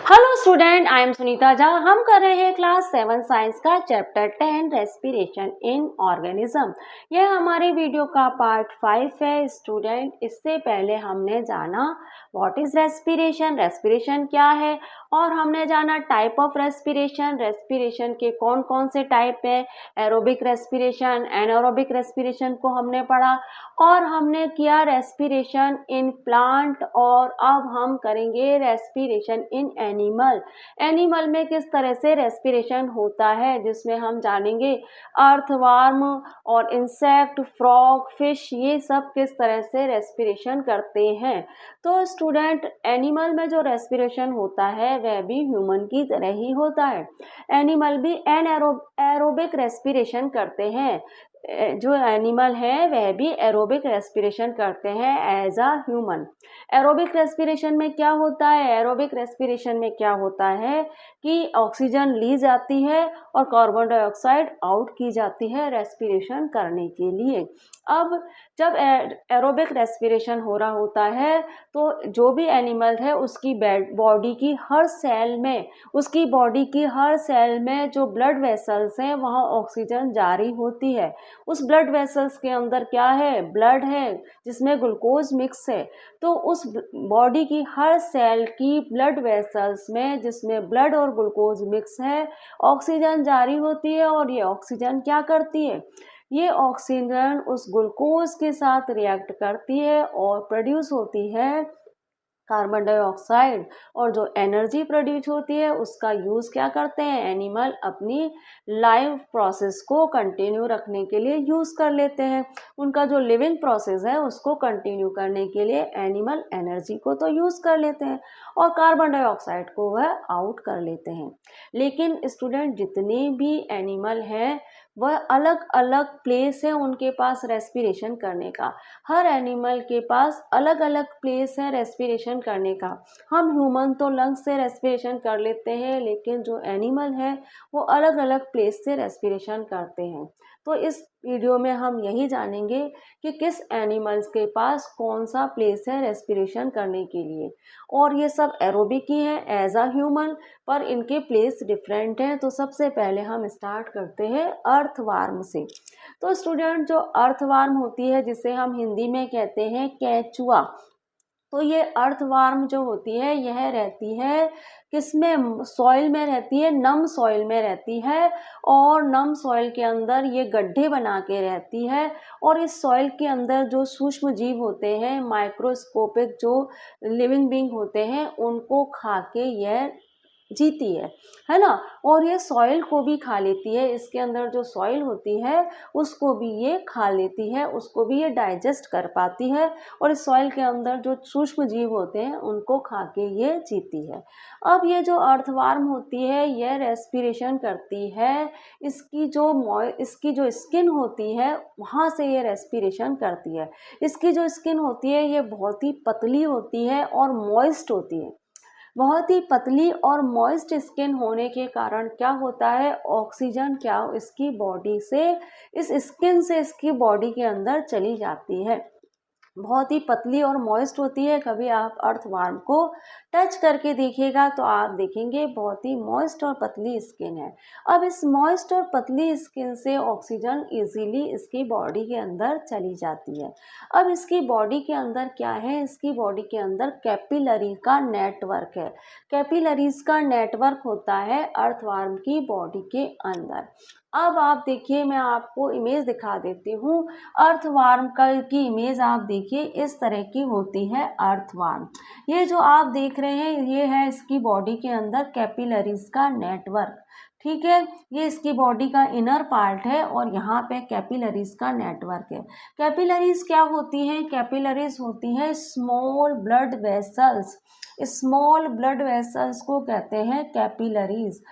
Hello student, I am Sunita Jha. हम कर रहे हैं क्लास 7 साइंस का चैप्टर 10 रेस्पिरेशन इन ऑर्गेनिज्म। यह हमारे वीडियो का पार्ट 5 है स्टूडेंट। इससे पहले हमने जाना व्हाट इज रेस्पिरेशन, रेस्पिरेशन क्या है, और हमने जाना टाइप ऑफ रेस्पिरेशन, रेस्पिरेशन के कौन कौन से टाइप है, एरोबिक रेस्पिरेशन, एनारोबिक रेस्पिरेशन को हमने पढ़ा, और हमने किया रेस्पिरेशन इन प्लांट। और अब हम करेंगे रेस्पिरेशन इन एनिमल। एनिमल में किस तरह से रेस्पिरेशन होता है, जिसमें हम जानेंगे अर्थवर्म और इंसेक्ट, फ्रॉग, फिश, ये सब किस तरह से रेस्पिरेशन करते हैं। तो स्टूडेंट, एनिमल में जो रेस्पिरेशन होता है वह भी ह्यूमन की तरह ही होता है। एनिमल भी एरोबिक रेस्पिरेशन करते हैं। जो एनिमल है वह भी एरोबिक रेस्पिरेशन करते हैं as a human. Aerobic respiration में क्या होता है, एरोबिक रेस्पिरेशन में क्या होता है कि ऑक्सीजन ली जाती है और कार्बन डाइऑक्साइड आउट की जाती है रेस्पिरेशन करने के लिए। अब जब एरोबिक रेस्पिरेशन हो रहा होता है तो जो भी एनिमल है उसकी बॉडी की हर सेल में, उसकी बॉडी की हर सेल में जो ब्लड वेसल्स हैं वहाँ ऑक्सीजन जारी होती है। उस ब्लड वेसल्स के अंदर क्या है, ब्लड है जिसमें ग्लूकोज मिक्स है। तो उस बॉडी की हर सेल की ब्लड वेसल्स में जिसमें ब्लड और ग्लूकोज मिक्स है ऑक्सीजन जारी होती है। और ये ऑक्सीजन क्या करती है, ये ऑक्सीजन उस ग्लूकोज के साथ रिएक्ट करती है और प्रोड्यूस होती है कार्बन डाइऑक्साइड। और जो एनर्जी प्रोड्यूस होती है उसका यूज़ क्या करते हैं एनिमल, अपनी लाइफ प्रोसेस को कंटिन्यू रखने के लिए यूज़ कर लेते हैं। उनका जो लिविंग प्रोसेस है उसको कंटिन्यू करने के लिए एनिमल एनर्जी को तो यूज़ कर लेते हैं और कार्बन डाइऑक्साइड को वह आउट कर लेते हैं। लेकिन स्टूडेंट, जितने भी एनिमल हैं वह अलग अलग प्लेस है उनके पास रेस्पिरेशन करने का। हर एनिमल के पास अलग अलग प्लेस है रेस्पिरेशन करने का। हम ह्यूमन तो लंग्स से रेस्पिरेशन कर लेते हैं, लेकिन जो एनिमल है वो अलग अलग प्लेस से रेस्पिरेशन करते हैं। तो इस वीडियो में हम यही जानेंगे कि किस एनिमल्स के पास कौन सा प्लेस है रेस्पिरेशन करने के लिए। और ये सब एरोबिक ही है एज अ ह्यूमन, पर इनके प्लेस डिफरेंट हैं। तो सबसे पहले हम स्टार्ट करते हैं अर्थवर्म से। तो स्टूडेंट, जो अर्थवर्म होती है जिसे हम हिंदी में कहते हैं केंचुआ, तो ये अर्थवर्म जो होती है यह रहती है किसमें, सॉइल में रहती है, नम सॉइल में रहती है। और नम सॉइल के अंदर ये गड्ढे बना के रहती है। और इस सॉइल के अंदर जो सूक्ष्म जीव होते हैं, माइक्रोस्कोपिक जो लिविंग बीइंग होते हैं, उनको खा के यह जीती है ना। और ये सॉइल को भी खा लेती है, इसके अंदर जो सॉइल होती है उसको भी ये खा लेती है, उसको भी ये डाइजेस्ट कर पाती है। और इस सॉइल के अंदर जो सूक्ष्म जीव होते हैं उनको खा के ये जीती है। अब ये जो अर्थवर्म होती है यह रेस्पिरेशन करती है। इसकी जो स्किन होती है वहाँ से ये रेस्पिरेशन करती है। इसकी जो स्किन होती है ये बहुत ही पतली होती है और मॉइस्ट होती है। बहुत ही पतली और मॉइस्ट स्किन होने के कारण क्या होता है, ऑक्सीजन क्या इसकी बॉडी से, इस स्किन से इसकी बॉडी के अंदर चली जाती है। बहुत ही पतली और मॉइस्ट होती है। कभी आप अर्थवर्म को टच करके देखिएगा तो आप देखेंगे बहुत ही मॉइस्ट और पतली स्किन है। अब इस मॉइस्ट और पतली स्किन से ऑक्सीजन इजीली इसकी बॉडी के अंदर चली जाती है। अब इसकी बॉडी के अंदर क्या है, इसकी बॉडी के अंदर कैपिलरी का नेटवर्क है। कैपिलरीज का नेटवर्क होता है अर्थवर्म की बॉडी के अंदर। अब आप देखिए, मैं आपको इमेज दिखा देती हूँ। अर्थवर्म की इमेज आप देखिए, इस तरह की होती है अर्थवर्म। ये जो आप देख रहे हैं ये है इसकी बॉडी के अंदर कैपिलरीज का नेटवर्क। ठीक है, ये इसकी बॉडी का इनर पार्ट है और यहाँ पे कैपिलरीज का नेटवर्क है। कैपिलरीज क्या होती हैं, कैपिलरीज होती हैं small blood vessels. Small blood vessels को कहते हैं कैपिलरीज।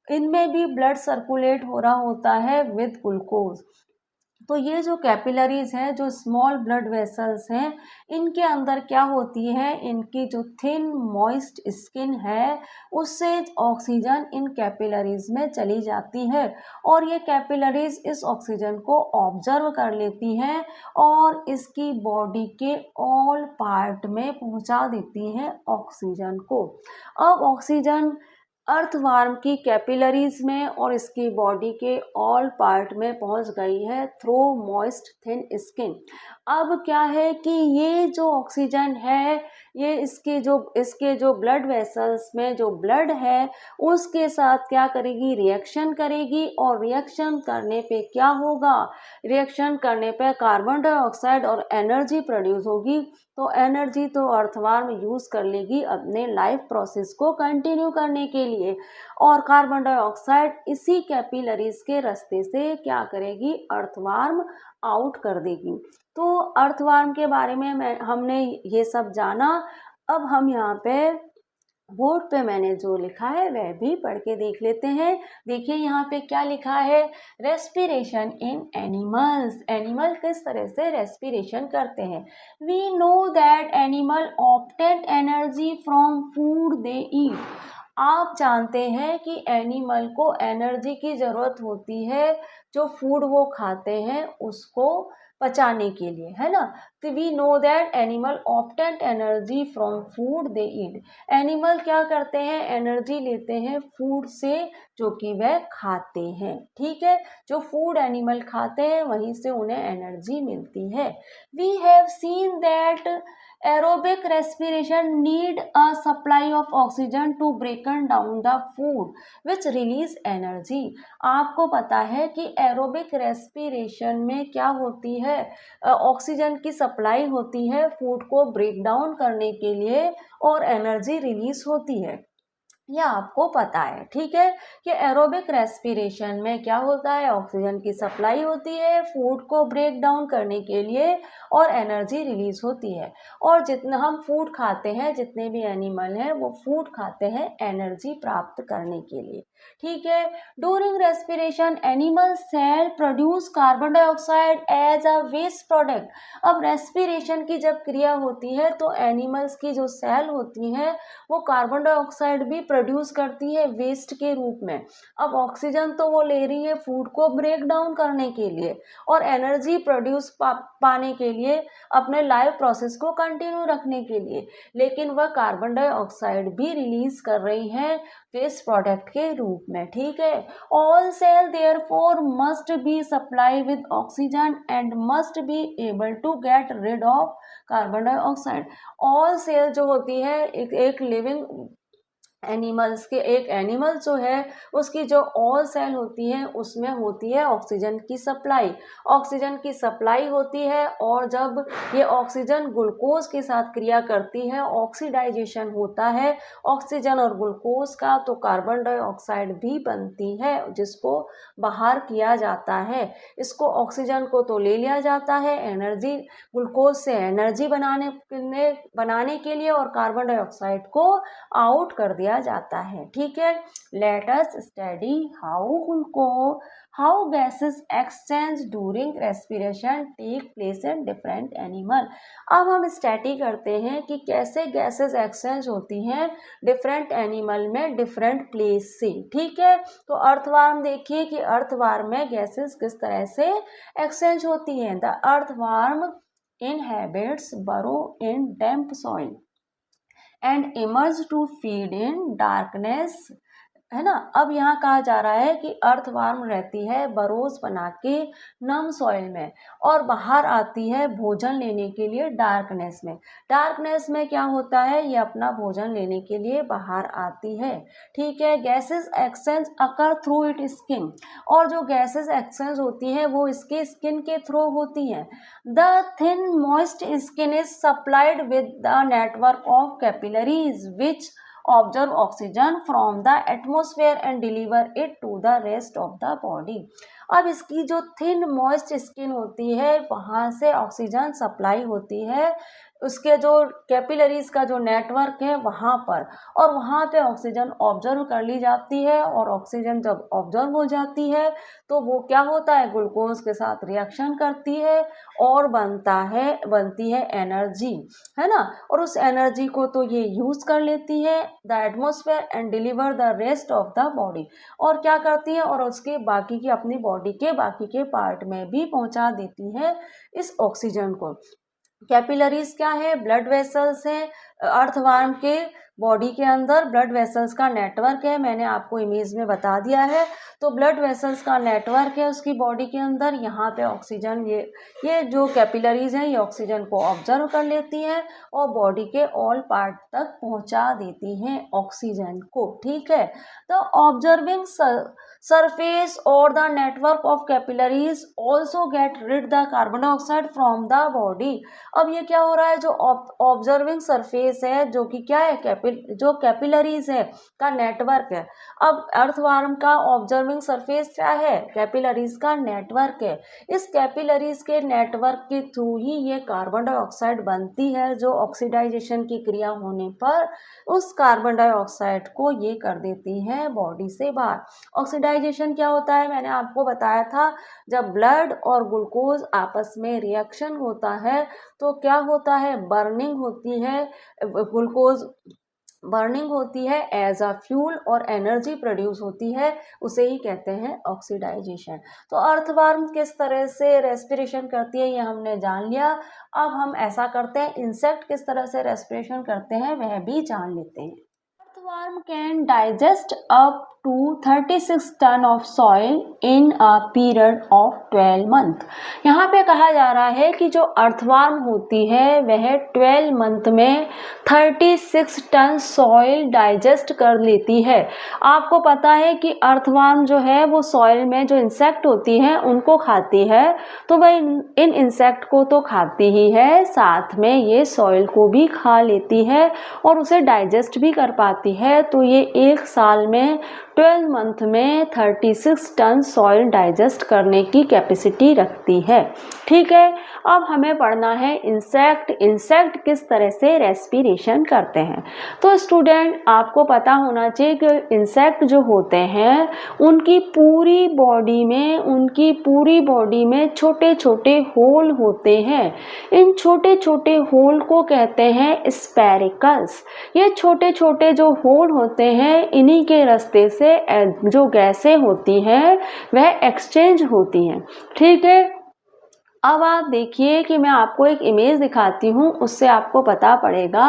इनमें भी ब्लड सर्कुलेट हो रहा होता है विद ग्लूकोज। तो ये जो कैपिलरीज हैं, जो स्मॉल ब्लड वेसल्स हैं, इनके अंदर क्या होती है, इनकी जो थिन मॉइस्ट स्किन है उससे ऑक्सीजन इन कैपिलरीज में चली जाती है और ये कैपिलरीज इस ऑक्सीजन को ऑब्जर्व कर लेती हैं और इसकी बॉडी के ऑल पार्ट में पहुंचा देती हैं ऑक्सीजन को। अब ऑक्सीजन अर्थवार्म की कैपिलरीज में और इसकी बॉडी के ऑल पार्ट में पहुंच गई है थ्रू मॉइस्ट थिन स्किन। अब क्या है कि ये जो ऑक्सीजन है, ये इसके जो ब्लड वेसल्स में जो ब्लड है उसके साथ क्या करेगी, रिएक्शन करेगी और रिएक्शन करने पे क्या होगा, रिएक्शन करने पे कार्बन डाइऑक्साइड और एनर्जी प्रोड्यूस होगी। तो एनर्जी तो अर्थवार्म यूज कर लेगी अपने लाइफ प्रोसेस को कंटिन्यू करने के लिए और कार्बन डाइऑक्साइड इसी कैपिलरीज के रास्ते से क्या करेगी, अर्थवार्म आउट कर देगी। तो अर्थवार्म के बारे में हमने ये सब जाना। अब हम यहाँ पे बोर्ड पे मैंने जो लिखा है वह भी पढ़ के देख लेते हैं। देखिए यहाँ पे क्या लिखा है, रेस्पिरेशन इन एनिमल्स। एनिमल किस तरह से रेस्पिरेशन करते हैं। We know that animal obtain energy from food they eat. आप जानते हैं कि एनिमल को एनर्जी की ज़रूरत होती है जो फूड वो खाते हैं उसको पचाने के लिए, है ना। तो we know that animal obtain energy from food they eat. Animal क्या करते हैं, एनर्जी लेते हैं फूड से जो कि वह खाते हैं, ठीक है। जो फूड एनिमल खाते हैं वहीं से उन्हें एनर्जी मिलती है। We have seen that aerobic respiration need a supply of oxygen to break down the food which release energy। आपको पता है कि एरोबिक रेस्पिरेशन में क्या होती है, ऑक्सीजन की सप्लाई होती है फूड को ब्रेक डाउन करने के लिए और एनर्जी रिलीज होती है। यह आपको पता है, ठीक है, कि एरोबिक रेस्पिरेशन में क्या होता है, ऑक्सीजन की सप्लाई होती है फूड को ब्रेक डाउन करने के लिए और एनर्जी रिलीज होती है। और जितना हम फूड खाते हैं, जितने भी एनिमल हैं वो फूड खाते हैं एनर्जी प्राप्त करने के लिए, ठीक है। During respiration animal cell produce carbon dioxide as a waste product. अब रेस्पिरेशन की जब क्रिया होती है तो एनिमल्स की जो सेल होती हैं वो कार्बन डाइऑक्साइड भी प्रोड्यूस करती है वेस्ट के रूप में। अब ऑक्सीजन तो वो ले रही है फूड को ब्रेक डाउन करने के लिए और एनर्जी प्रोड्यूस पाने के लिए अपने लाइफ प्रोसेस को कंटिन्यू रखने के लिए, लेकिन वह कार्बन डाइऑक्साइड भी रिलीज कर रही है वेस्ट प्रोडक्ट के रूप में, ठीक है। All cell therefore must be supply with oxygen and must be able to get rid of carbon dioxide. All cell जो होती है एक लिविंग एनिमल्स के, एक एनिमल जो है उसकी जो ऑल सेल होती है उसमें होती है ऑक्सीजन की सप्लाई। ऑक्सीजन की सप्लाई होती है और जब ये ऑक्सीजन ग्लूकोज के साथ क्रिया करती है, ऑक्सीडाइजेशन होता है ऑक्सीजन और ग्लूकोज का, तो कार्बन डाइऑक्साइड भी बनती है जिसको बाहर किया जाता है। इसको ऑक्सीजन को तो ले लिया जाता है एनर्जी, ग्लूकोज से एनर्जी बनाने के लिए और कार्बन डाइऑक्साइड को आउट कर दिया जाता है, ठीक है। Let us study how gases exchange during respiration take place in different animal. अब हम स्टडी करते हैं कि कैसे गैसेस एक्सचेंज होती हैं डिफरेंट एनिमल में डिफरेंट प्लेस से, ठीक है। तो अर्थवार्म देखिए कि अर्थवार्म में गैसेस किस तरह से एक्सचेंज होती हैं। The earthworm inhabits burrow in damp soil and emerge to feed in darkness, है ना। अब यहाँ कहा जा रहा है कि अर्थवार्म रहती है बरोज बना के नम सॉइल में और बाहर आती है भोजन लेने के लिए डार्कनेस में। डार्कनेस में क्या होता है, ये अपना भोजन लेने के लिए बाहर आती है, ठीक है। Gases exchange occur through it skin, और जो गैसेस एक्सचेंज होती है वो इसके स्किन के थ्रू होती हैं। The thin moist skin is supplied with the network of capillaries which observe oxygen from the atmosphere and deliver it to the rest of the body। अब इसकी जो थिन मॉइस्ट स्किन होती है वहाँ से ऑक्सीजन सप्लाई होती है उसके जो कैपिलरीज का जो नेटवर्क है वहाँ पर, और वहाँ पे ऑक्सीजन ऑब्जर्व कर ली जाती है। और ऑक्सीजन जब ऑब्जर्व हो जाती है तो वो क्या होता है, ग्लूकोज के साथ रिएक्शन करती है और बनती है एनर्जी, है ना। और उस एनर्जी को तो ये यूज कर लेती है the atmosphere and deliver the rest of the body, और क्या करती है, और उसके बाकी की अपनी बॉडी के बाकी के पार्ट में भी पहुंचा देती है इस ऑक्सीजन को। कैपिलरीज क्या है, ब्लड वेसल्स हैं। अर्थवर्म के बॉडी के अंदर ब्लड वेसल्स का नेटवर्क है, मैंने आपको इमेज में बता दिया है। तो ब्लड वेसल्स का नेटवर्क है उसकी बॉडी के अंदर। यहाँ पे ऑक्सीजन, ये जो कैपिलरीज हैं ये ऑक्सीजन को ऑब्जर्व कर लेती हैं और बॉडी के ऑल पार्ट तक पहुँचा देती हैं ऑक्सीजन को, ठीक है। The observing surface or the network of capillaries also get rid the carbon dioxide from the body। अब ये क्या हो रहा है, जो ऑब्जर्विंग सरफेस है, जो कि क्या है, जो कैपिलरीज है का नेटवर्क है। अब अर्थवर्म का ऑब्जर्विंग सरफेस क्या है, कैपिलरीज का नेटवर्क है। इस कैपिलरीज के नेटवर्क के थ्रू ही ये कार्बन डाइऑक्साइड बनती है, जो ऑक्सीडाइजेशन की क्रिया होने पर उस कार्बन डाइऑक्साइड को ये कर देती है बॉडी से बाहर। ऑक्सीडाइजेशन क्या होता है, मैंने आपको बताया था, जब ब्लड और ग्लूकोज आपस में रिएक्शन होता है तो क्या होता है, बर्निंग होती है, ग्लूकोज बर्निंग होती है एज अ फ्यूल और एनर्जी प्रोड्यूस होती है, उसे ही कहते हैं ऑक्सीडाइजेशन। तो अर्थवर्म किस तरह से रेस्पिरेशन करती है ये हमने जान लिया। अब हम ऐसा करते हैं, इंसेक्ट किस तरह से रेस्पिरेशन करते हैं वह भी जान लेते हैं। Earthworm can digest up to 36 ton of soil in a period of 12 month। यहाँ पे कहा जा रहा है कि जो अर्थवर्म होती है वह 12 मंथ में 36 टन सॉइल डाइजेस्ट कर लेती है। आपको पता है कि अर्थवर्म जो है वो सॉइल में जो इंसेक्ट होती हैं उनको खाती है, तो वह इन इंसेक्ट को तो खाती ही है, साथ में ये सॉइल को भी खा लेती है और उसे डाइजेस्ट भी कर पाती है। तो ये एक साल में 12 मंथ में 36 टन सॉइल डाइजेस्ट करने की कैपेसिटी रखती है, ठीक है। अब हमें पढ़ना है इंसेक्ट किस तरह से रेस्पिरेशन करते हैं। तो स्टूडेंट आपको पता होना चाहिए कि इंसेक्ट जो होते हैं उनकी पूरी बॉडी में छोटे छोटे होल होते हैं। इन छोटे छोटे होल को कहते हैं स्पेरिकल्स। ये छोटे छोटे जो होल होते हैं इन्हीं के रास्ते से जो गैसें होती हैं वह एक्सचेंज होती हैं, ठीक है। अब आप देखिए कि मैं आपको एक इमेज दिखाती हूँ, उससे आपको पता पड़ेगा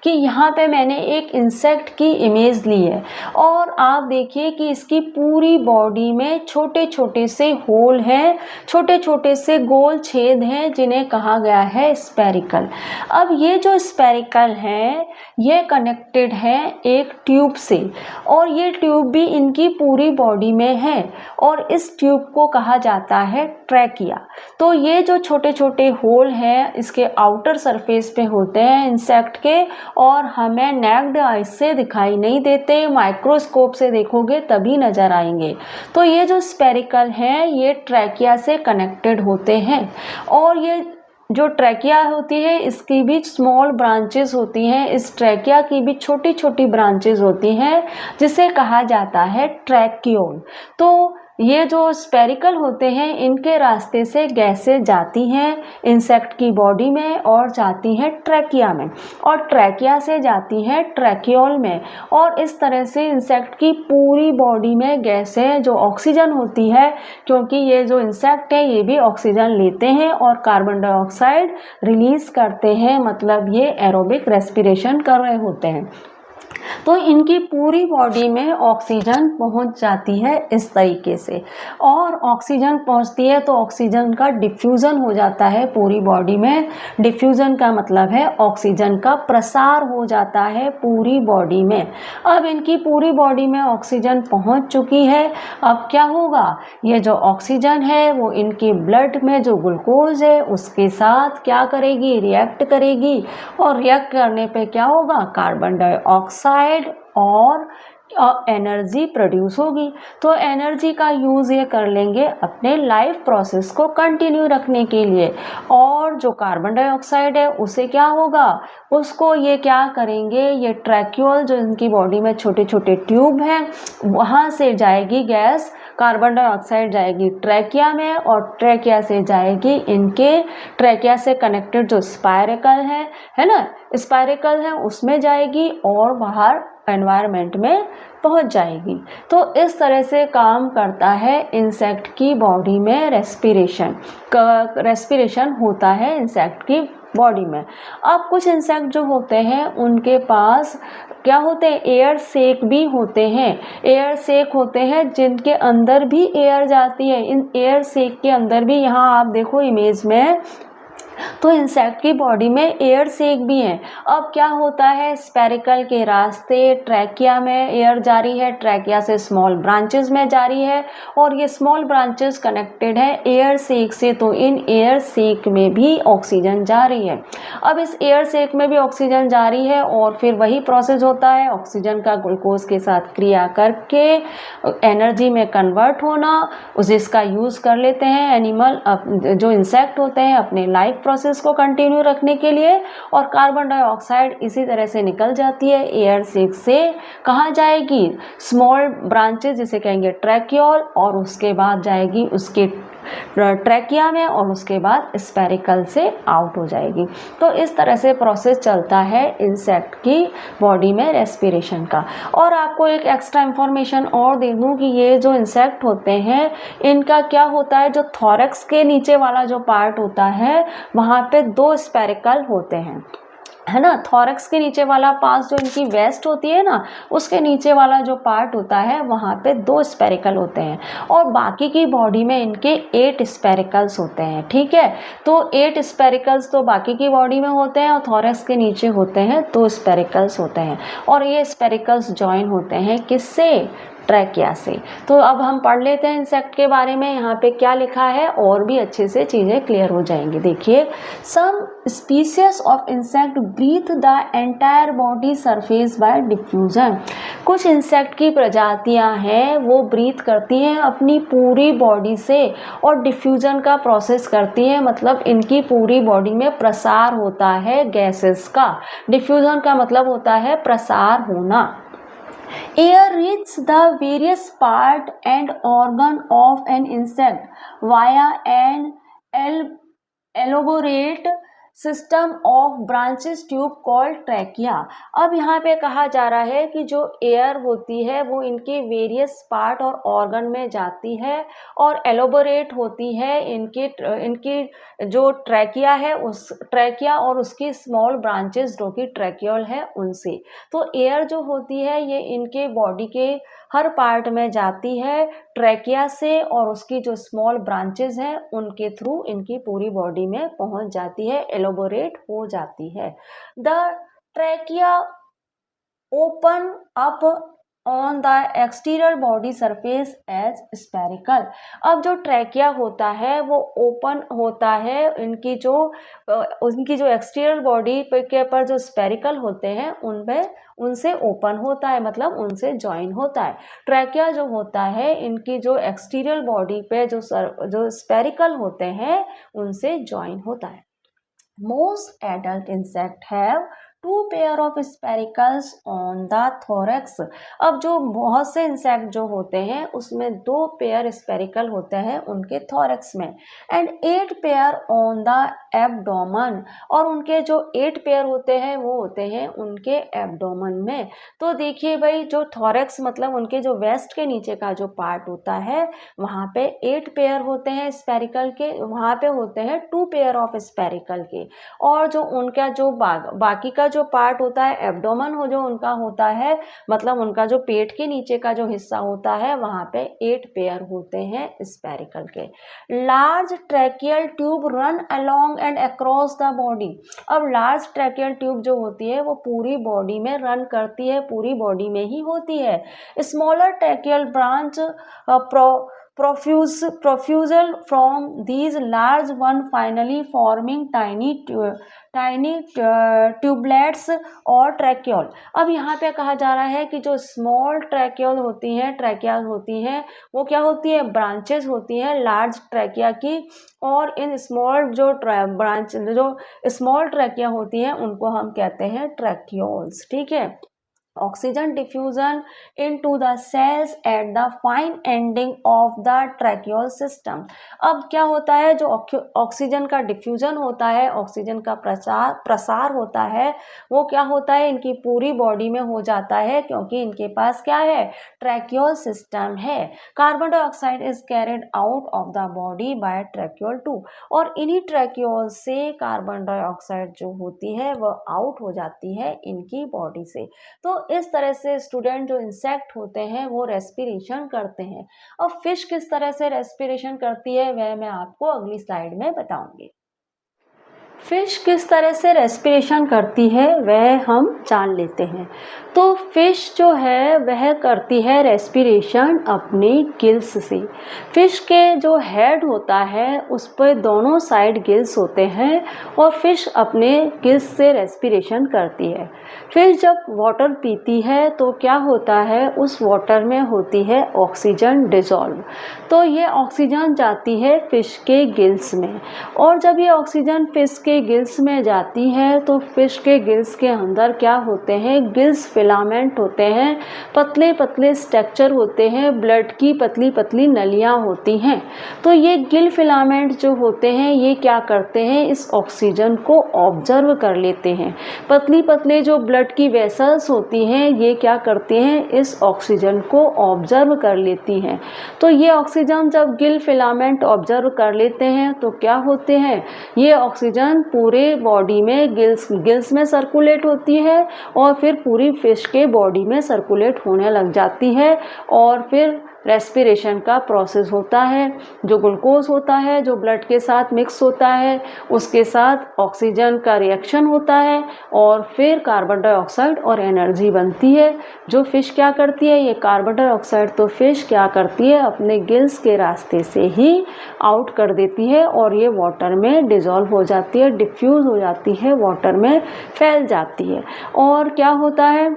कि यहाँ पे मैंने एक इंसेक्ट की इमेज ली है और आप देखिए कि इसकी पूरी बॉडी में छोटे छोटे से होल हैं, छोटे छोटे से गोल छेद हैं जिन्हें कहा गया है स्पेरिकल। अब ये जो स्पेरिकल हैं ये कनेक्टेड है एक ट्यूब से और ये ट्यूब भी इनकी पूरी बॉडी में है और इस ट्यूब को कहा जाता है ट्रैकिया। तो ये जो छोटे छोटे होल हैं इसके आउटर सरफेस पे होते हैं इंसेक्ट के और हमें नेक्ड आई से दिखाई नहीं देते, माइक्रोस्कोप से देखोगे तभी नजर आएंगे। तो ये जो स्पेरिकल हैं ये ट्रैकिया से कनेक्टेड होते हैं और ये जो ट्रैकिया होती है इसकी भी स्मॉल ब्रांचेस होती हैं, इस ट्रैकिया की भी छोटी छोटी ब्रांचेस होती हैं जिसे कहा जाता है ट्रैकियोल। तो ये जो स्पेरिकल होते हैं इनके रास्ते से गैसें जाती हैं इंसेक्ट की बॉडी में और जाती हैं ट्रैकिया में और ट्रैकिया से जाती हैं ट्रैकियोल में और इस तरह से इंसेक्ट की पूरी बॉडी में गैसें जो ऑक्सीजन होती है, क्योंकि ये जो इंसेक्ट है ये भी ऑक्सीजन लेते हैं और कार्बन डाइऑक्साइड रिलीज करते हैं, मतलब ये एरोबिक रेस्पिरेशन कर रहे होते हैं। तो इनकी पूरी बॉडी में ऑक्सीजन पहुंच जाती है इस तरीके से और ऑक्सीजन पहुंचती है तो ऑक्सीजन का डिफ्यूज़न हो जाता है पूरी बॉडी में। डिफ्यूज़न का मतलब है ऑक्सीजन का प्रसार हो जाता है पूरी बॉडी में। अब इनकी पूरी बॉडी में ऑक्सीजन पहुंच चुकी है, अब क्या होगा, ये जो ऑक्सीजन है वो इनकी ब्लड में जो ग्लूकोज है उसके साथ क्या करेगी, रिएक्ट करेगी और रिएक्ट करने पे क्या होगा, कार्बन डाइऑक्साइड और एनर्जी प्रोड्यूस होगी। तो एनर्जी का यूज़ ये कर लेंगे अपने लाइफ प्रोसेस को कंटिन्यू रखने के लिए। और जो कार्बन डाइऑक्साइड है उसे क्या होगा, उसको ये क्या करेंगे, ये ट्रैक्यूल जो इनकी बॉडी में छोटे छोटे ट्यूब हैं वहाँ से जाएगी गैस, कार्बन डाइऑक्साइड जाएगी ट्रैकिया में, और ट्रैकिया से जाएगी इनके ट्रैकिया से कनेक्टेड जो स्पायरिकल है ना, स्पायरिकल है उसमें जाएगी और बाहर एनवायरनमेंट में पहुंच जाएगी। तो इस तरह से काम करता है इंसेक्ट की बॉडी में रेस्पिरेशन होता है इंसेक्ट की बॉडी में। अब कुछ इंसेक्ट जो होते हैं उनके पास क्या होते हैं, एयर सेक भी होते हैं। एयर सेक होते हैं जिनके अंदर भी एयर जाती है। इन एयर सेक के अंदर भी, यहाँ आप देखो इमेज में, तो इंसेक्ट की बॉडी में एयर सेक भी है। अब क्या होता है, स्पेरिकल के रास्ते ट्रैकिया में एयर जारी है, ट्रैकिया से स्मॉल ब्रांचेस में जारी है, और ये स्मॉल ब्रांचेस कनेक्टेड है एयर सेक से। तो इन एयर सेक में भी ऑक्सीजन जा रही है। अब इस एयर सेक में भी ऑक्सीजन जारी है और फिर वही प्रोसेस होता है, ऑक्सीजन का ग्लूकोज के साथ क्रिया करके एनर्जी में कन्वर्ट होना, जिसका यूज़ कर लेते हैं एनिमल, जो इंसेक्ट होते हैं अपने लाइफ प्रोसेस को कंटिन्यू रखने के लिए। और कार्बन डाइऑक्साइड इसी तरह से निकल जाती है एयर सेक से, कहाँ जाएगी, स्मॉल ब्रांचेस जिसे कहेंगे ट्रैक्यूल, और उसके बाद जाएगी उसके ट्रैकिया में, और उसके बाद स्पेरिकल से आउट हो जाएगी। तो इस तरह से प्रोसेस चलता है इंसेक्ट की बॉडी में रेस्पिरेशन का। और आपको एक एक्स्ट्रा इंफॉर्मेशन और दे दूं कि ये जो इंसेक्ट होते हैं इनका क्या होता है, जो थॉरैक्स के नीचे वाला जो पार्ट होता है वहाँ पे 2 स्पेरिकल होते हैं, है ना। थॉरैक्स के नीचे वाला पास जो इनकी वेस्ट होती है ना, उसके नीचे वाला जो पार्ट होता है वहाँ पे 2 स्पेरिकल होते हैं, और बाकी की बॉडी में इनके 8 स्पेरिकल्स होते हैं। ठीक है, तो 8 स्पेरिकल्स तो बाकी की बॉडी में होते हैं, और थॉरैक्स के नीचे होते हैं 2 स्पेरिकल्स होते हैं, और ये स्पेरिकल्स जॉइन होते हैं किससे, ट्रैकिया से। तो अब हम पढ़ लेते हैं इंसेक्ट के बारे में, यहाँ पे क्या लिखा है, और भी अच्छे से चीज़ें क्लियर हो जाएंगी। देखिए, some species of insect breathe the entire body surface by diffusion. कुछ इंसेक्ट की प्रजातियाँ हैं वो ब्रीथ करती हैं अपनी पूरी बॉडी से, और डिफ्यूजन का प्रोसेस करती हैं, मतलब इनकी पूरी बॉडी में प्रसार होता है गैसेस का। डिफ्यूजन का मतलब होता है प्रसार होना। Air reaches the various part and organ of an insect via an elaborate system of branches tube called trachea. अब यहाँ पे कहा जा रहा है कि जो एयर होती है वो इनके वेरियस पार्ट और ऑर्गन में जाती है और एलोबोरेट होती है इनकी जो ट्रैकिया है, उस ट्रैकिया और उसकी स्मॉल ब्रांचेस जो कि ट्रैक्यूल है उनसे। तो एयर जो होती है ये इनके बॉडी के हर पार्ट में जाती है ट्रैकिया से, और उसकी जो स्मॉल ब्रांचेस हैं उनके थ्रू इनकी पूरी बॉडी में पहुंच जाती है, एलोबोरेट हो जाती है। The trachea open up on the exterior body surface as spherical. अब जो ट्रैकिया होता है वो ओपन होता है उनकी जो एक्सटीरियर बॉडी के पर जो स्पेरिकल होते हैं उनसे ओपन होता है, मतलब उनसे ज्वाइन होता है। ट्रैकिया जो होता है इनकी जो एक्सटीरियर बॉडी पे जो स्पेरिकल होते हैं उनसे ज्वाइन होता है। Most adult insect have 2 pair of spiracles on the thorax. अब जो बहुत से इंसेक्ट जो होते हैं उसमें 2 पेयर स्पेरिकल होते हैं उनके थोरैक्स में, and 8 pair on the abdomen, और उनके जो 8 पेयर होते हैं वो होते हैं उनके एब्डोमेन में। तो देखिए भाई, जो थोरैक्स मतलब उनके जो वेस्ट के नीचे का जो पार्ट होता है वहाँ पे 8 पेयर होते हैं स्पेरिकल के, वहाँ पे होते हैं 2 पेयर ऑफ स्पेरिकल के, और जो उनका जो बाकी का जो पार्ट होता है एब्डोमेन हो जो उनका होता है, मतलब उनका जो पेट के नीचे का जो हिस्सा होता है वहाँ पे 8 पेयर होते हैं स्पेरिकल के। Large tracheal tube run along and across the body. अब लार्ज ट्रैकियल ट्यूब जो होती है वो पूरी बॉडी में रन करती है, पूरी बॉडी में ही होती है। Smaller tracheal branch profusal from these large one finally forming tiny ट्यूबलेट्स और ट्रैक्यूल। अब यहाँ पे कहा जा रहा है कि जो स्मॉल ट्रैक्यूल होती हैं, ट्रैकियाज होती हैं, वो क्या होती है, ब्रांचेस होती हैं लार्ज ट्रैकिया की, और इन स्मॉल जो स्मॉल ट्रैकिया होती हैं उनको हम कहते हैं ट्रैक्यूल्स। ठीक है। Oxygen diffusion into the cells at the fine ending of the tracheole system. अब क्या होता है, जो ऑक्सीजन का डिफ्यूजन होता है, ऑक्सीजन का प्रसार होता है, वो क्या होता है, इनकी पूरी बॉडी में हो जाता है, क्योंकि इनके पास क्या है, ट्रैक्यूल सिस्टम है। Carbon dioxide is carried out of the body by tracheole 2, और इन्हीं ट्रैक्यूल से कार्बन डाइऑक्साइड जो होती है वह आउट हो जाती है इनकी बॉडी से। तो इस तरह से स्टूडेंट जो इंसेक्ट होते हैं वो रेस्पिरेशन करते हैं। अब फिश किस तरह से रेस्पिरेशन करती है वह मैं आपको अगली स्लाइड में बताऊंगी। फिश किस तरह से रेस्पिरेशन करती है वह हम जान लेते हैं। तो फिश जो है वह करती है रेस्पिरेशन अपने गिल्स से। फिश के जो हेड होता है उस पर दोनों साइड गिल्स होते हैं और फिश अपने गिल्स से रेस्पिरेशन करती है। फिश जब वाटर पीती है तो क्या होता है, उस वाटर में होती है ऑक्सीजन डिसॉल्व। तो ये ऑक्सीजन जाती है फिश के गिल्स में, और जब ये ऑक्सीजन फिश के गिल्स में जाती है तो फिश के गिल्स के अंदर क्या होते हैं, गिल्स फिलामेंट होते हैं, पतले पतले स्ट्रक्चर होते हैं, ब्लड की पतली पतली नलियां होती हैं। तो ये गिल फिलामेंट जो होते हैं ये क्या करते हैं, इस ऑक्सीजन को ऑब्जर्व कर लेते हैं। पतली पतले जो ब्लड की वेसल्स होती हैं ये क्या करती हैं, इस ऑक्सीजन को ऑब्जर्व कर लेती हैं। तो ये ऑक्सीजन जब गिल फिलामेंट ऑब्जर्व कर लेते हैं तो क्या होते हैं, ये ऑक्सीजन पूरे बॉडी में गिल्स में सर्कुलेट होती है और फिर पूरी फिश के बॉडी में सर्कुलेट होने लग जाती है, और फिर रेस्पिरेशन का प्रोसेस होता है। जो ग्लूकोज होता है जो ब्लड के साथ मिक्स होता है उसके साथ ऑक्सीजन का रिएक्शन होता है और फिर कार्बन डाइऑक्साइड और एनर्जी बनती है। जो फिश क्या करती है, ये कार्बन डाइऑक्साइड तो फिश क्या करती है, अपने गिल्स के रास्ते से ही आउट कर देती है और ये वाटर में डिसॉल्व हो जाती है, डिफ्यूज़ हो जाती है, वाटर में फैल जाती है। और क्या होता है,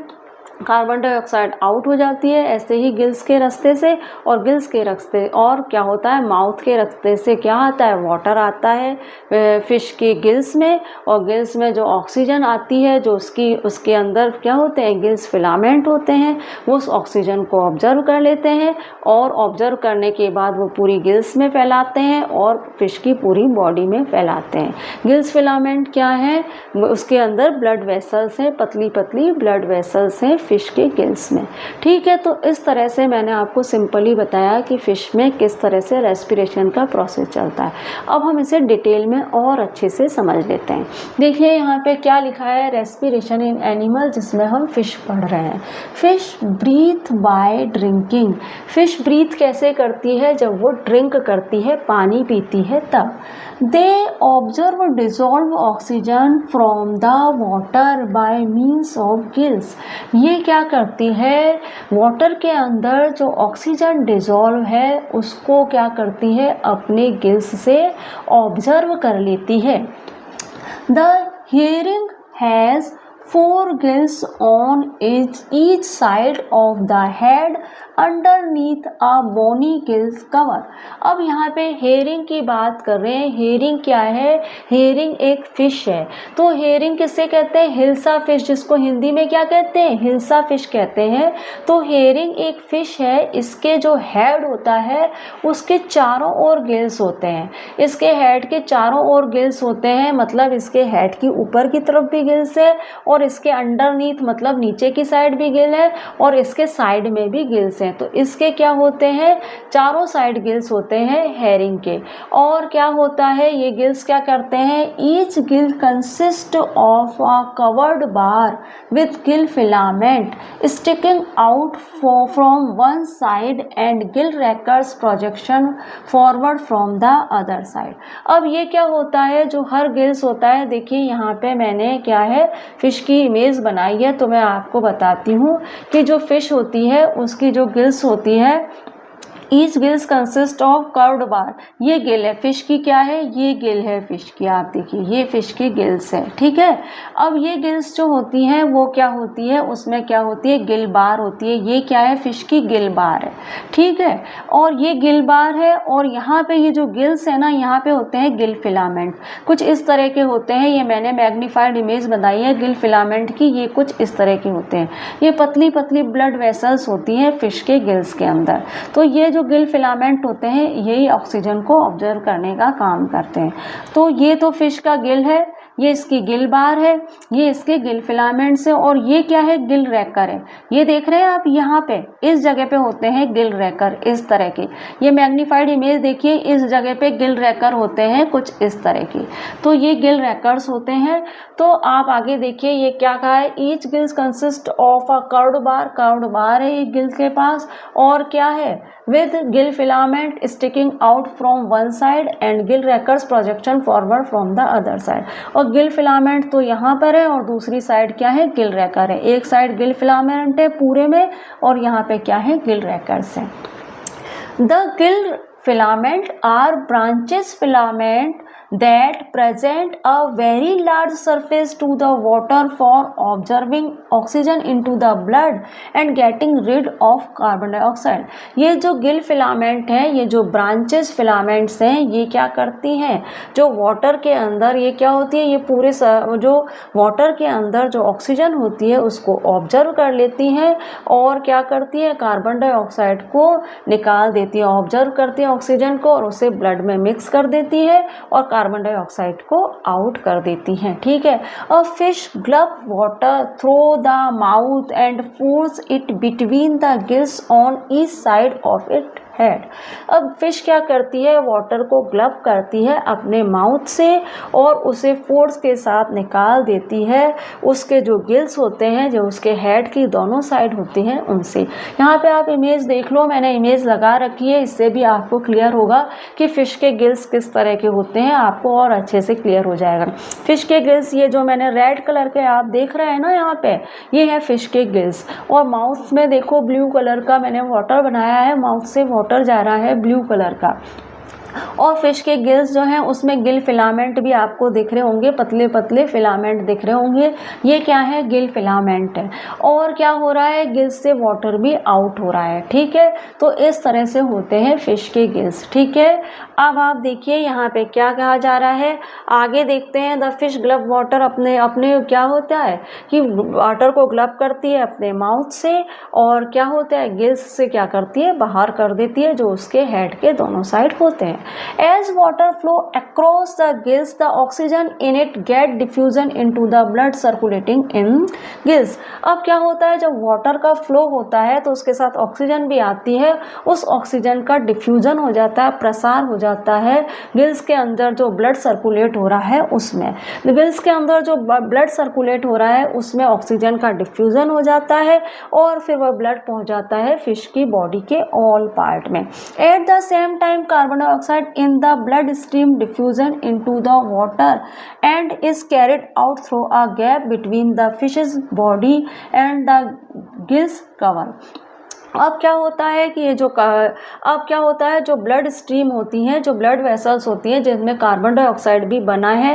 कार्बन डाइऑक्साइड आउट हो जाती है ऐसे ही गिल्स के रास्ते से, और गिल्स के रास्ते और क्या होता है, माउथ के रास्ते से क्या आता है, वाटर आता है फिश के गिल्स में, और गिल्स में जो ऑक्सीजन आती है जो उसके अंदर क्या होते हैं, गिल्स फिलामेंट होते हैं, वो उस ऑक्सीजन को ऑब्जर्व कर लेते हैं और ऑब्जर्व करने के बाद वो पूरी गिल्स में फैलाते हैं और फिश की पूरी बॉडी में फैलाते हैं। गिल्स फिलामेंट क्या है, उसके अंदर ब्लड वेसल्स हैं, पतली पतली ब्लड वेसल्स हैं फिश के गिल्स में। ठीक है, तो इस तरह से मैंने आपको सिंपली बताया कि फिश में किस तरह से रेस्पिरेशन का प्रोसेस चलता है। अब हम इसे डिटेल में और अच्छे से समझ लेते हैं। देखिए यहाँ पे क्या लिखा है, रेस्पिरेशन इन एनिमल, जिसमें हम फिश पढ़ रहे हैं। Fish breathe by drinking. Fish breathe कैसे करती है, जब वो ड्रिंक करती है, पानी पीती है तब। They observe dissolve oxygen from the water bye means of gills. ये क्या करती है, वाटर के अंदर जो ऑक्सीजन डिसॉल्व है उसको क्या करती है, अपने गिल्स से ऑब्जर्व कर लेती है। The hearing has 4 gills on each side of the head underneath a bony gills cover। अब यहाँ पे हेरिंग की बात कर रहे हैं। हेरिंग क्या है, हेरिंग एक फिश है। तो हेरिंग किससे कहते हैं, हिल्सा फिश, जिसको हिंदी में क्या कहते हैं, हिल्सा फिश कहते हैं। तो हेरिंग एक फिश है, इसके जो हेड होता है उसके चारों ओर गिल्स होते हैं। इसके हेड के चारों ओर गिल्स होते हैं, मतलब इसके हेड की ऊपर की तरफ भी गिल्स है और इसके अंडरनीथ मतलब नीचे की साइड भी गिल है और इसके साइड में भी गिल्स हैं। तो इसके क्या होते हैं, चारों साइड गिल्स होते हैं हेरिंग के। और क्या होता है, ये गिल्स क्या करते हैं, each gill consist of a covered bar with gill filament sticking out from one side and gill rakers projection forward from the other side. अब ये क्या होता है, जो हर गिल्स होता है, देखिए यहाँ पे मैंने क्या है, फिश की इमेज बनाई है, तो मैं आपको बताती हूँ कि जो फिश होती है उसकी जो गिल्स होती है each gills consist of curved bar. ये गिल है फिश की, क्या है ये गिल है फिश की, आप देखिए ये फिश की गिल्स है, ठीक है। अब ये गिल्स जो होती हैं वो क्या होती है, उसमें क्या होती है गिल बार होती है। ये क्या है फिश की गिल बार है, ठीक है। और ये गिल बार है और यहाँ पे ये जो गिल्स है ना, यहाँ पे होते हैं गिल फिलामेंट, कुछ इस तरह के होते हैं। ये मैंने मैग्नीफाइड इमेज बनाई है गिल फिलामेंट की, ये कुछ इस तरह के होते हैं। ये पतली पतली ब्लड वेसल्स होती हैं फिश के गिल्स के अंदर। तो ये जो गिल फिलामेंट होते हैं यही ऑक्सीजन को ऑब्जर्व करने का काम करते हैं। तो ये तो फिश का गिल है, ये इसकी गिल बार है, ये इसके गिल फिलामेंट्स है, और ये क्या है गिल रैकर है। ये देख रहे हैं आप, यहाँ पे इस जगह पे होते हैं गिल रैकर इस तरह के। ये मैग्नीफाइड इमेज देखिए, इस जगह पे गिल रैकर होते हैं कुछ इस तरह की। तो ये गिल रैकर्स होते हैं। तो आप आगे देखिए ये क्या कहा है, each gills consist of a curved bar. Curved bar है ये गिल के पास, और क्या है with gill filament sticking out from one side and gill racers projection forward from the other side। और गिल फिलामेंट तो यहाँ पर है और दूसरी साइड क्या है गिल रैकर है। एक साइड गिल फिलामेंट है पूरे में और यहाँ पे क्या है गिल रैकर्स है। The Gill filament are branches filament that present a very large surface to the water for observing oxygen into the blood and getting rid of carbon dioxide। ये जो गिल फिलामेंट है, ये जो ब्रांचेस फिलामेंट्स हैं, ये क्या करती हैं, जो वाटर के अंदर ये क्या होती है, ये पूरे जो वाटर के अंदर जो ऑक्सीजन होती है उसको ऑब्जर्व कर लेती हैं और क्या करती है कार्बन डाइऑक्साइड को निकाल देती है। ऑब्जर्व करती है ऑक्सीजन को और उसे ब्लड में मिक्स कर देती है और कार्बन डाइऑक्साइड को आउट कर देती हैं, ठीक है। A fish glove water through the mouth and force it between the gills on each side of it head. अब फिश क्या करती है, वाटर को ग्लब करती है अपने माउथ से और उसे फोर्स के साथ निकाल देती है उसके जो गिल्स होते हैं, जो उसके हेड की दोनों साइड होती हैं उनसे। यहाँ पे आप इमेज देख लो, मैंने इमेज लगा रखी है, इससे भी आपको क्लियर होगा कि फ़िश के गिल्स किस तरह के होते हैं, आपको और अच्छे से क्लियर हो जाएगा। फ़िश के गिल्स ये जो मैंने रेड कलर के आप देख रहे हैं ना यहाँ पे, ये है फ़िश के गिल्स। और माउथ में देखो ब्लू कलर का मैंने वाटर बनाया है, माउथ से वाटर जा रहा है ब्लू कलर का। और फिश के गिल्स जो हैं उसमें गिल फिलामेंट भी आपको दिख रहे होंगे, पतले पतले फिलामेंट दिख रहे होंगे। ये क्या है गिल फिलामेंट है। और क्या हो रहा है, गिल्स से वाटर भी आउट हो रहा है, ठीक है। तो इस तरह से होते हैं फिश के गिल्स, ठीक है। अब आप देखिए यहाँ पे क्या कहा जा रहा है, आगे देखते हैं। द फिश ग्लब वाटर, अपने अपने क्या होता है कि वाटर को ग्लब करती है अपने माउथ से और क्या होता है गिल्स से क्या करती है बाहर कर देती है, जो उसके हेड के दोनों साइड होते हैं। As water flow across the gills, the oxygen in it get diffusion into the blood circulating in gills। अब क्या होता है, जब वाटर का फ्लो होता है तो उसके साथ ऑक्सीजन भी आती है, उस ऑक्सीजन का डिफ्यूजन हो जाता है, प्रसार हो जाता है गिल्स के अंदर जो ब्लड सर्कुलेट हो रहा है उसमें। गिल्स के अंदर जो ब्लड सर्कुलेट हो रहा है उसमें ऑक्सीजन का डिफ्यूजन हो जाता है और फिर वह ब्लड पहुंच जाता है फिश की बॉडी के ऑल पार्ट में। At the same time carbon dioxide in the blood stream diffusion into the water and is carried out through a gap between the fish's body and the gills cover। अब क्या होता है कि ये जो अब क्या होता है, जो ब्लड स्ट्रीम होती हैं, जो ब्लड वेसल्स होती हैं जिनमें कार्बन डाइऑक्साइड भी बना है,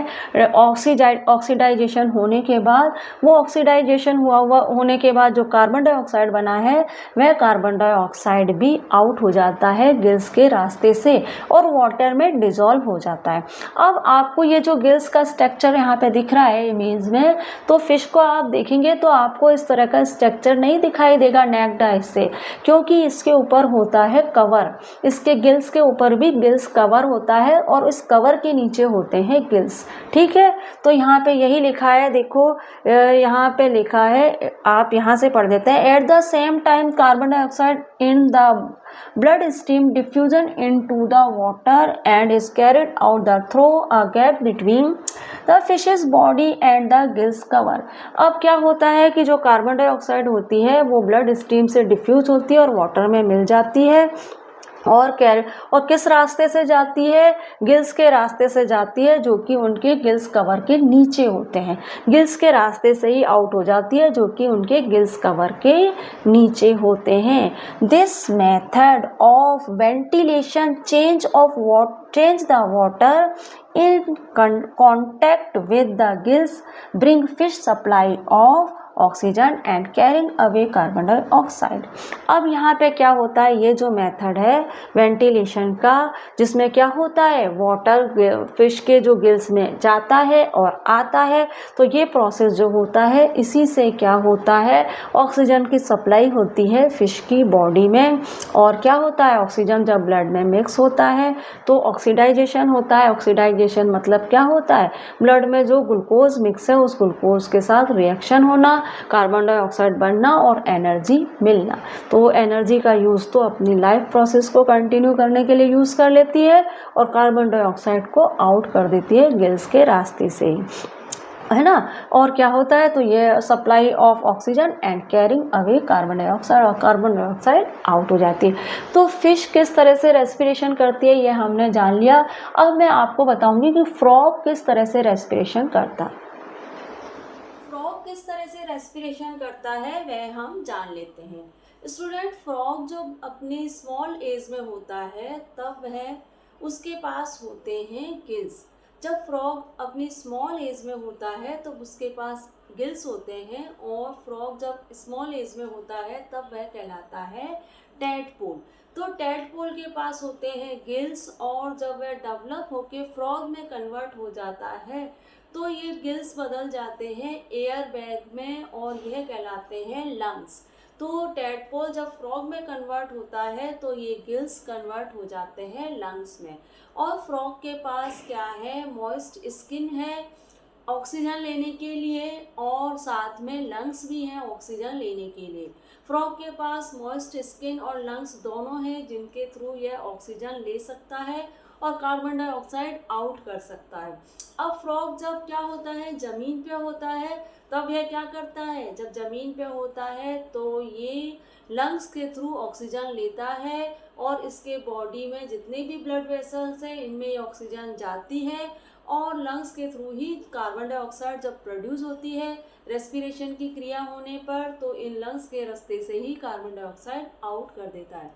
ऑक्सीडाइजेशन होने के बाद, वो ऑक्सीडाइजेशन होने के बाद जो कार्बन डाइऑक्साइड बना है वह कार्बन डाइऑक्साइड भी आउट हो जाता है गिल्स के रास्ते से और वाटर में डिजॉल्व हो जाता है। अब आपको ये जो गिल्स का स्ट्रक्चर यहाँ पे दिख रहा है इमेज में, तो फिश को आप देखेंगे तो आपको इस तरह का स्ट्रक्चर नहीं दिखाई देगा नेक्ड आई से, क्योंकि इसके ऊपर होता है कवर, इसके गिल्स के ऊपर भी गिल्स कवर होता है और इस कवर के नीचे होते हैं गिल्स, ठीक है। तो यहाँ पे यही लिखा है, देखो यहाँ पे लिखा है, आप यहाँ से पढ़ देते हैं। At the same time carbon dioxide in the blood stream diffusion into the water and is carried out through a gap between the fish's body and the gills cover। अब क्या होता है कि जो कार्बन डाइऑक्साइड होती है वो blood stream से डिफ्यूज होती है और वाटर में मिल जाती है और किस रास्ते से जाती है, गिल्स के रास्ते से जाती है, जो कि उनके गिल्स कवर के नीचे होते हैं। गिल्स के रास्ते से ही आउट हो जाती है, जो कि उनके गिल्स कवर के नीचे होते हैं। This method of ventilation change the water in contact with the gills bring fish supply of oxygen and carrying away carbon dioxide. अब यहाँ पे क्या होता है, ये जो मेथड है वेंटिलेशन का, जिसमें क्या होता है, वाटर फिश के जो गिल्स में जाता है और आता है, तो ये प्रोसेस जो होता है, इसी से क्या होता है, ऑक्सीजन की सप्लाई होती है फिश की बॉडी में। और क्या होता है, ऑक्सीजन जब ब्लड में मिक्स होता है तो ऑक्सीडाइजेशन होता है। ऑक्सीडाइजेशन मतलब क्या होता है, ब्लड में जो ग्लूकोज मिक्स है उस ग्लूकोज के साथ रिएक्शन होना, कार्बन डाइऑक्साइड बनना और एनर्जी मिलना। तो एनर्जी का यूज़ तो अपनी लाइफ प्रोसेस को कंटिन्यू करने के लिए यूज़ कर लेती है और कार्बन डाइऑक्साइड को आउट कर देती है गिल्स के रास्ते से, है ना। और क्या होता है, तो ये supply of oxygen and carrying away carbon dioxide, और कार्बन डाइऑक्साइड आउट हो जाती है। तो फिश किस तरह से रेस्पिरेशन करती है ये हमने जान लिया। अब मैं आपको बताऊंगी कि फ्रॉग किस तरह से रेस्पिरेशन करता है। फ्रॉग किस तरह से रेस्पिरेशन करता है वह हम जान लेते हैं। स्टूडेंट, फ्रॉग जो अपनी स्मॉल एज में होता है तब वह उसके पास होते हैं गिल्स। जब फ्रॉग अपनी स्मॉल एज में होता है तो उसके पास गिल्स होते हैं, और फ्रॉग जब स्मॉल एज में होता है तब वह कहलाता है टैडपोल। तो टैडपोल के पास होते हैं गिल्स, और जब वह डेवलप होके फ्रॉग में कन्वर्ट हो जाता है तो ये गिल्स बदल जाते हैं एयर बैग में, और यह कहलाते हैं लंग्स। तो टैडपोल जब फ्रॉग में कन्वर्ट होता है तो ये गिल्स कन्वर्ट हो जाते हैं लंग्स में। और फ्रॉग के पास क्या है, मॉइस्ट स्किन है ऑक्सीजन लेने के लिए, और साथ में लंग्स भी हैं ऑक्सीजन लेने के लिए। फ्रॉग के पास मॉइस्ट स्किन और लंग्स दोनों हैं, जिनके थ्रू यह ऑक्सीजन ले सकता है और कार्बन डाइऑक्साइड आउट कर सकता है। अब फ्रॉग जब क्या होता है, ज़मीन पे होता है, तब यह क्या करता है, जब ज़मीन पे होता है तो ये लंग्स के थ्रू ऑक्सीजन लेता है, और इसके बॉडी में जितने भी ब्लड वेसल्स हैं इनमें ये ऑक्सीजन जाती है, और लंग्स के थ्रू ही कार्बन डाइऑक्साइड जब प्रोड्यूस होती है रेस्पिरेशन की क्रिया होने पर, तो इन लंग्स के रास्ते से ही कार्बन डाइऑक्साइड आउट कर देता है।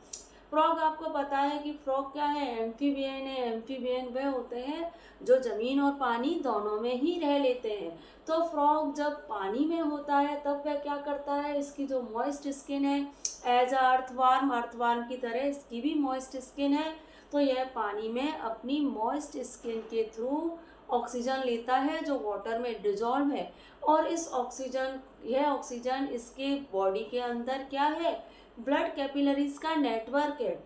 फ्रॉग, आपको पता है कि फ्रॉग क्या है, एम्फीबियन है। एम्फीबियन वह होते हैं जो ज़मीन और पानी दोनों में ही रह लेते हैं। तो फ्रॉग जब पानी में होता है तब वह क्या करता है, इसकी जो मॉइस्ट स्किन है, एज अर्थवार्म की तरह इसकी भी मॉइस्ट स्किन है, तो यह पानी में अपनी मॉइस्ट स्किन के थ्रू ऑक्सीजन लेता है जो वाटर में डिजॉल्व है, और यह ऑक्सीजन इसके बॉडी के अंदर क्या है, ब्लड कैपिलरीज का नेटवर्क है।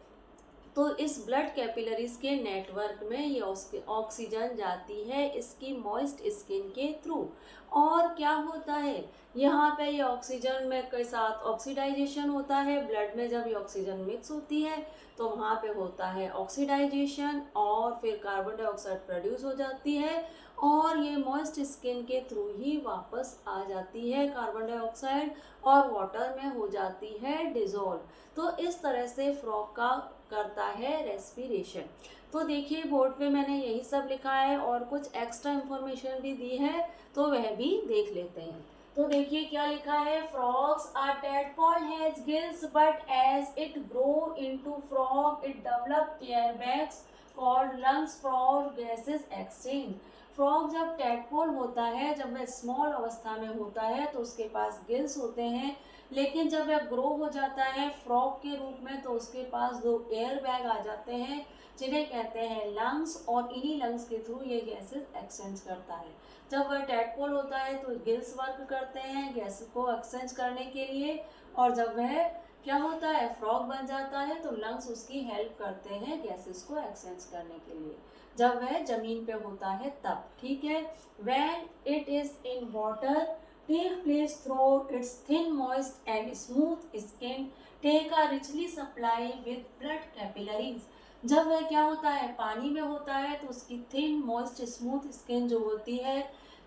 तो इस ब्लड कैपिलरीज के नेटवर्क में ये ऑक्सीजन जाती है इसकी मॉइस्ट स्किन के थ्रू। और क्या होता है, यहाँ पे ये ऑक्सीजन में के साथ ऑक्सीडाइजेशन होता है। ब्लड में जब ये ऑक्सीजन मिक्स होती है तो वहाँ पे होता है ऑक्सीडाइजेशन, और फिर कार्बन डाइऑक्साइड प्रोड्यूस हो जाती है, और ये मॉइस्ट स्किन के थ्रू ही वापस आ जाती है कार्बन डाइऑक्साइड, और वाटर में हो जाती है डिजोल्व। तो इस तरह से फ्रॉग का करता है रेस्पिरेशन। तो देखिए बोर्ड पे मैंने यही सब लिखा है, और कुछ एक्स्ट्रा इंफॉर्मेशन भी दी है, तो वह भी देख लेते हैं। तो देखिए क्या लिखा है, frogs are tadpole has gills but as it grow into frog it develop air bags called lungs for gases exchange. Frog जब टैडपोल होता है, जब वह स्मॉल अवस्था में होता है तो उसके पास गिल्स होते हैं, लेकिन जब वह ग्रो हो जाता है फ्रॉग के रूप में तो उसके पास दो एयर बैग आ जाते हैं जिन्हें कहते हैं लंग्स, और इन्हीं लंग्स के थ्रू ये गैसेस एक्सचेंज करता है। जब वह टैडपोल होता है तो गिल्स वर्क करते हैं गैस को एक्सचेंज करने के लिए, और जब वह क्या होता है फ्रॉग बन जाता है तो लंग्स उसकी हेल्प करते हैं गैसेस को एक्सचेंज करने के लिए, जब वह जमीन पे होता है तब। ठीक है, when it is in water take place through its thin moist and smooth skin take a richly supply with blood capillaries. जब वह क्या होता है पानी में होता है तो उसकी थिन मॉइस्ट स्मूथ स्किन जो होती है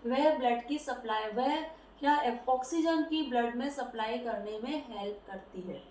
वह ब्लड की सप्लाई, वह क्या ऑक्सीजन की ब्लड में सप्लाई करने में हेल्प करती है।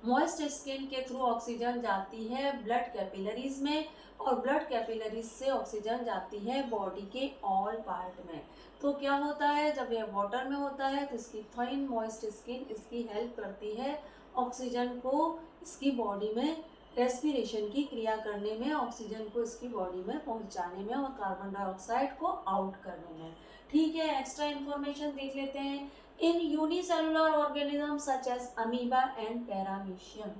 मॉइस्ट स्किन के थ्रू ऑक्सीजन जाती है ब्लड कैपिलरीज में, और ब्लड कैपिलरीज से ऑक्सीजन जाती है बॉडी के ऑल पार्ट में। तो क्या होता है, जब यह वाटर में होता है तो इसकी थिन मॉइस्ट स्किन इसकी हेल्प करती है ऑक्सीजन को इसकी बॉडी में रेस्पिरेशन की क्रिया करने में, ऑक्सीजन को इसकी बॉडी में पहुंचाने में और कार्बन डाइऑक्साइड को आउट करने में। ठीक है, एक्स्ट्रा इन्फॉर्मेशन देख लेते हैं। In unicellular organism such as amoeba and paramecium.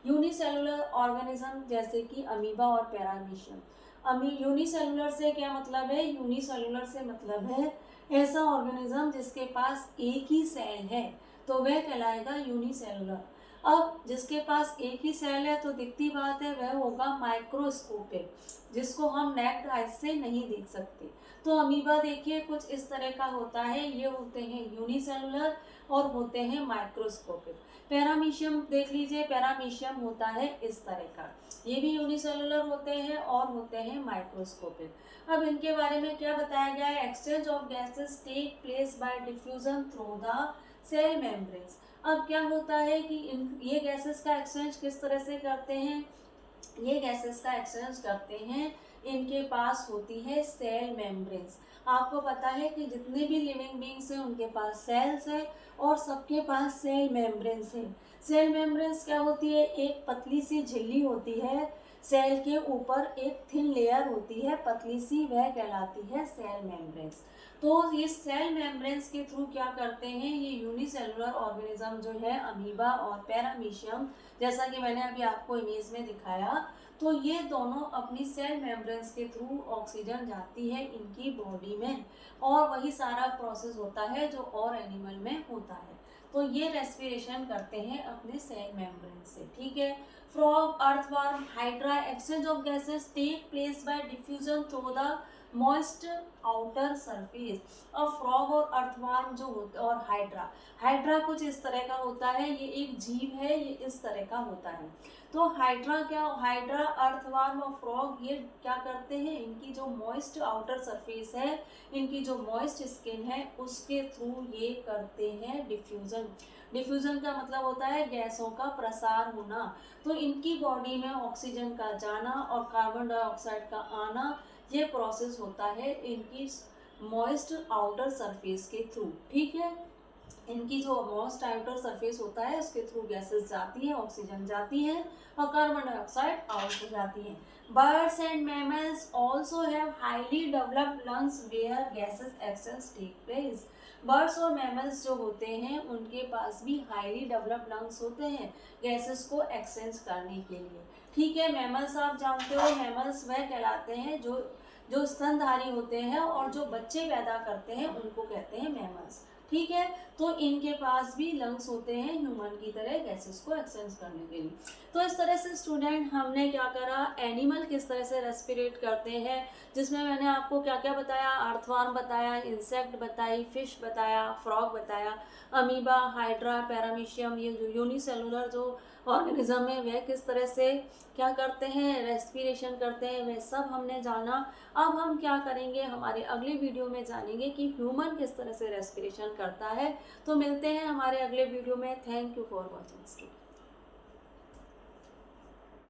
Unicellular organism जैसे कि अमीबा और पैरामीशियम। यूनिसेलुलर से क्या मतलब है, यूनिसेलुलर से मतलब है ऐसा ऑर्गेनिज्म जिसके पास एक ही सेल है, तो वह कहलाएगा यूनिसेलुलर। अब जिसके पास एक ही सेल है तो दिखती बात है वह होगा माइक्रोस्कोपिक, जिसको हम नेक्ड आइज से नहीं देख सकते। तो अमीबा देखिए कुछ इस तरह का होता है, ये होते हैं यूनिसेलुलर और होते हैं माइक्रोस्कोपिक। पैरामीशियम देख लीजिए, पैरामीशियम होता है इस तरह का, ये भी यूनिसेलुलर होते हैं और होते हैं माइक्रोस्कोपिक। अब इनके बारे में क्या बताया गया है, exchange of gases take place by diffusion through the cell membranes. अब क्या होता है कि ये गैसेस का एक्सचेंज किस तरह से करते हैं, ये गैसेस का एक्सचेंज करते हैं, इनके पास होती है सेल मेम्ब्रेन्स। आपको पता है कि जितने भी लिविंग बींग्स हैं उनके पास सेल्स है और सबके पास सेल मेम्ब्रेन्स है। सेल मेम्ब्रेन्स क्या होती है, एक पतली सी झिल्ली होती है, सेल के ऊपर एक थिन लेयर होती है पतली सी, वह कहलाती है सेल मेम्ब्रेन्स। तो ये सेल मेम्ब्रेन्स के थ्रू क्या करते हैं, ये यूनिसेलुलर ऑर्गेनिज्म जो है अमीबा और पैरामीशियम, जैसा कि मैंने अभी आपको इमेज में दिखाया, तो ये दोनों अपनी सेल मेम्ब्रेन्स के थ्रू ऑक्सीजन जाती है इनकी बॉडी में, और वही सारा प्रोसेस होता है जो और एनिमल में होता है। तो ये रेस्पिरेशन करते हैं अपने सेल मेम्ब्रेन से। ठीक है, frog, earthworm, hydra, exchange of gases take place by diffusion through the moist outer surface. अब फ्रॉग और अर्थवर्म जो होते और हाइड्रा कुछ इस तरह का होता है, ये एक जीव है, ये इस तरह का होता है। तो हाइड्रा, अर्थवर्म और फ्रॉग ये क्या करते हैं, इनकी जो मॉइस्ट आउटर सरफेस है, इनकी जो मॉइस्ट स्किन है उसके थ्रू ये करते हैं डिफ्यूजन। डिफ्यूजन का मतलब होता है गैसों का प्रसार होना। तो इनकी बॉडी में ऑक्सीजन का जाना और कार्बन डाइऑक्साइड का आना, ये प्रोसेस होता है इनकी मॉइस्ट आउटर सरफेस के थ्रू। ठीक है, इनकी जो मॉइस्ट आउटर सरफेस होता है उसके थ्रू गैसेस जाती है, ऑक्सीजन जाती है और कार्बन डाइऑक्साइड आउट हो जाती है। Birds and mammals also have highly developed lungs where gases exchange take place. Birds और मैमल्स जो होते हैं उनके पास भी हाईली डेवलप्ड लंग्स होते हैं गैसेस को एक्सचेंज करने के लिए। ठीक है, मैमल्स आप जानते हो, मैमल्स वह कहलाते हैं जो स्तनधारी होते हैं और जो बच्चे पैदा करते हैं उनको कहते हैं मैमल्स। ठीक है, तो इनके पास भी लंग्स होते हैं ह्यूमन की तरह गैसेस को एक्सचेंज करने के लिए। तो इस तरह से स्टूडेंट हमने क्या करा, एनिमल किस तरह से रेस्पिरेट करते हैं, जिसमें मैंने आपको क्या क्या बताया, अर्थवर्म बताया, इंसेक्ट बताई, फिश बताया, फ्रॉग बताया, अमीबा, हाइड्रा, पैरामीशियम, ये जो यूनिसेलुलर जो ऑर्गेनिज्म है वह किस तरह से क्या करते हैं, रेस्पिरेशन करते हैं, वह सब हमने जाना। अब हम क्या करेंगे, हमारे अगले वीडियो में जानेंगे कि ह्यूमन किस तरह से रेस्पिरेशन करता है। तो मिलते हैं हमारे अगले वीडियो में। Thank you for watching student.